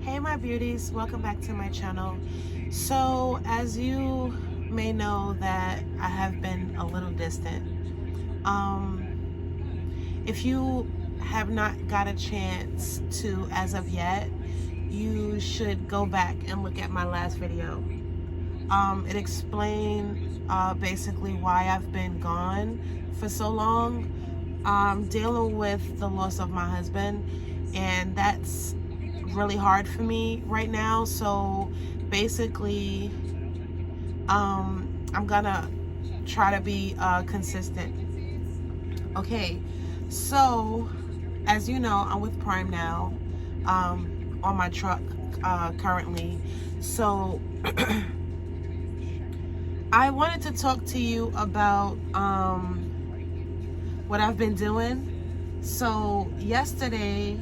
Hey my beauties, welcome back to my channel. So as you may know that I have been a little distant. If you have not got a chance to as of yet, you should go back and look at my last video. It explained basically why I've been gone for so long, dealing with the loss of my husband, and that's really hard for me right now. So basically, I'm gonna try to be consistent. Okay, so as you know, I'm with Prime now, on my truck currently. So I wanted to talk to you about what I've been doing. So yesterday,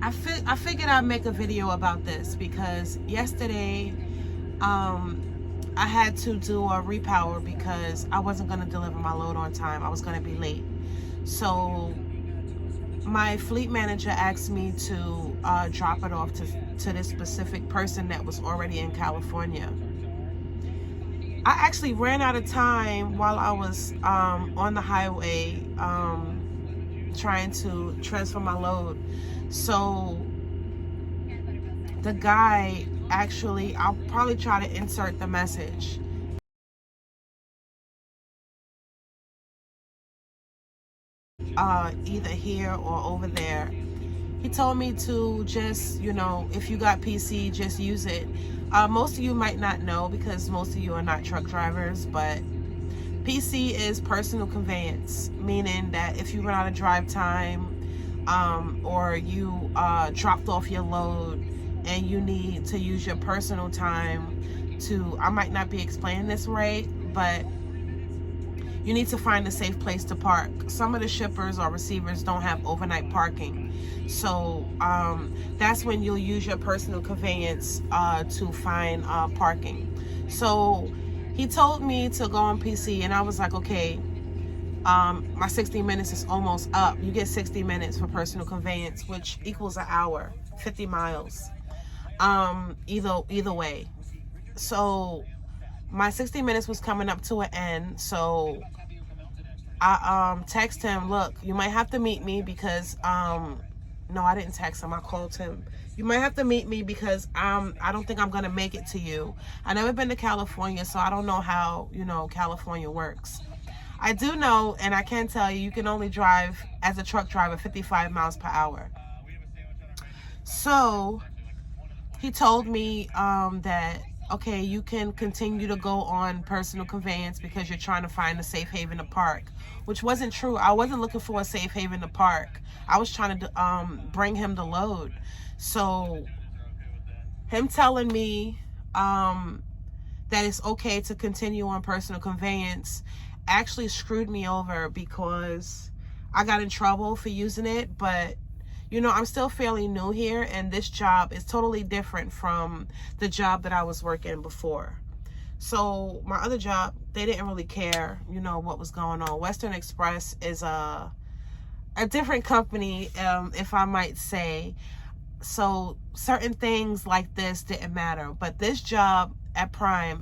I figured I'd make a video about this because yesterday I had to do a repower because I wasn't going to deliver my load on time. I was going to be late. So my fleet manager asked me to drop it off to this specific person that was already in California. I actually ran out of time while I was on the highway trying to transfer my load. So the guy actually, I'll probably try to insert the message. Either here or over there. He told me to just, if you got PC, just use it. Most of you might not know because most of you are not truck drivers, but PC is personal conveyance, meaning that if you run out of drive time or you dropped off your load and you need to use your personal time to, I might not be explaining this right, but you need to find a safe place to park. Some of the shippers or receivers don't have overnight parking. So that's when you'll use your personal conveyance to find parking. So he told me to go on PC and I was like, okay, my 60 minutes is almost up. You get 60 minutes for personal conveyance, which equals an hour, 50 miles, either way. So my 60 minutes was coming up to an end, so I text him, look, you might have to meet me because no, I didn't text him, I called him. You might have to meet me because I don't think I'm gonna make it to you. I've never been to California, so I don't know how California works. I do know, and I can tell you, you can only drive as a truck driver 55 miles per hour. So he told me that, okay, you can continue to go on personal conveyance because you're trying to find a safe haven to park, which wasn't true. I wasn't looking for a safe haven to park. I was trying to bring him the load. So him telling me that it's okay to continue on personal conveyance actually screwed me over because I got in trouble for using it, but I'm still fairly new here, and this job is totally different from the job that I was working before. So my other job, they didn't really care, what was going on. Western Express is a different company, if I might say. So certain things like this didn't matter. But this job at Prime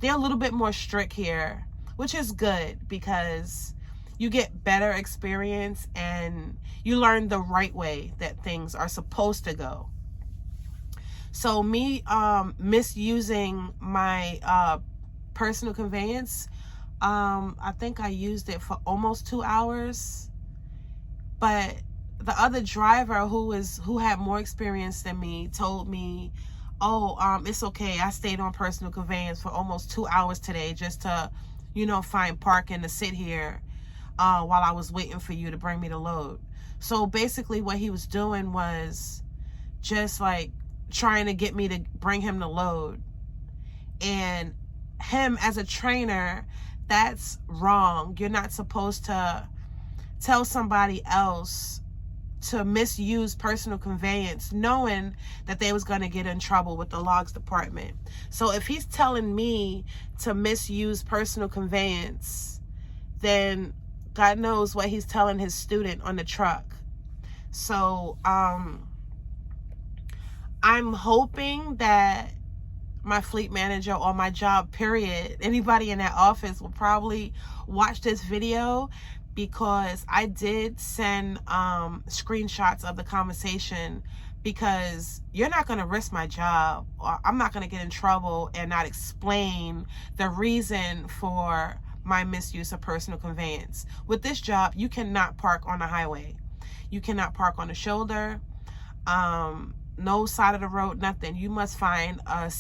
they're a little bit more strict here, which is good because you get better experience and you learn the right way that things are supposed to go. So me misusing my personal conveyance, I think I used it for almost 2 hours. But the other driver who had more experience than me told me, oh, it's okay. I stayed on personal conveyance for almost 2 hours today just to, find parking to sit here while I was waiting for you to bring me the load. So basically what he was doing was just like trying to get me to bring him the load. And him as a trainer, that's wrong. You're not supposed to tell somebody else to misuse personal conveyance knowing that they was going to get in trouble with the logs department. So if he's telling me to misuse personal conveyance, then God knows what he's telling his student on the truck. So I'm hoping that my fleet manager or my job, period, anybody in that office will probably watch this video, because I did send screenshots of the conversation, because you're not going to risk my job, or I'm not going to get in trouble and not explain the reason for my misuse of personal conveyance. With this job, you cannot park on the highway. You cannot park on the shoulder. No side of the road, nothing. You must find a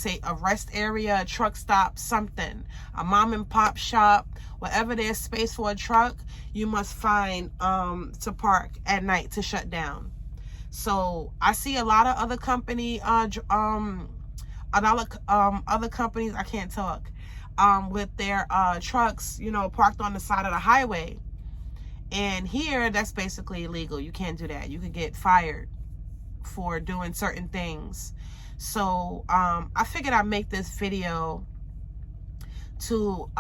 rest area, a truck stop, something, a mom and pop shop, wherever there's space for a truck, you must find to park at night to shut down. So I see a lot of other company, other companies, I can't talk, with their trucks, you know, parked on the side of the highway. And here, that's basically illegal. You can't do that. You could get fired for doing certain things. So I figured I'd make this video to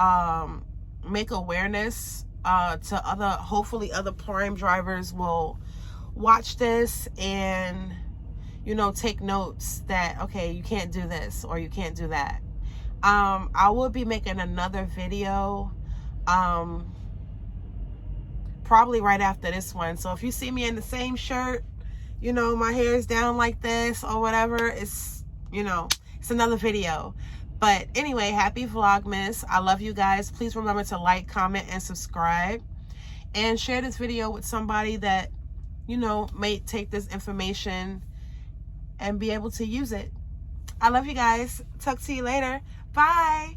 make awareness to hopefully other prime drivers will watch this and, you know, take notes that, okay, you can't do this or you can't do that. I will be making another video probably right after this one. So if you see me in the same shirt, you know, my hair is down like this or whatever, it's, you know, it's another video. But anyway, happy Vlogmas. I love you guys. Please remember to like, comment, and subscribe. And share this video with somebody that, you know, may take this information and be able to use it. I love you guys. Talk to you later. Bye.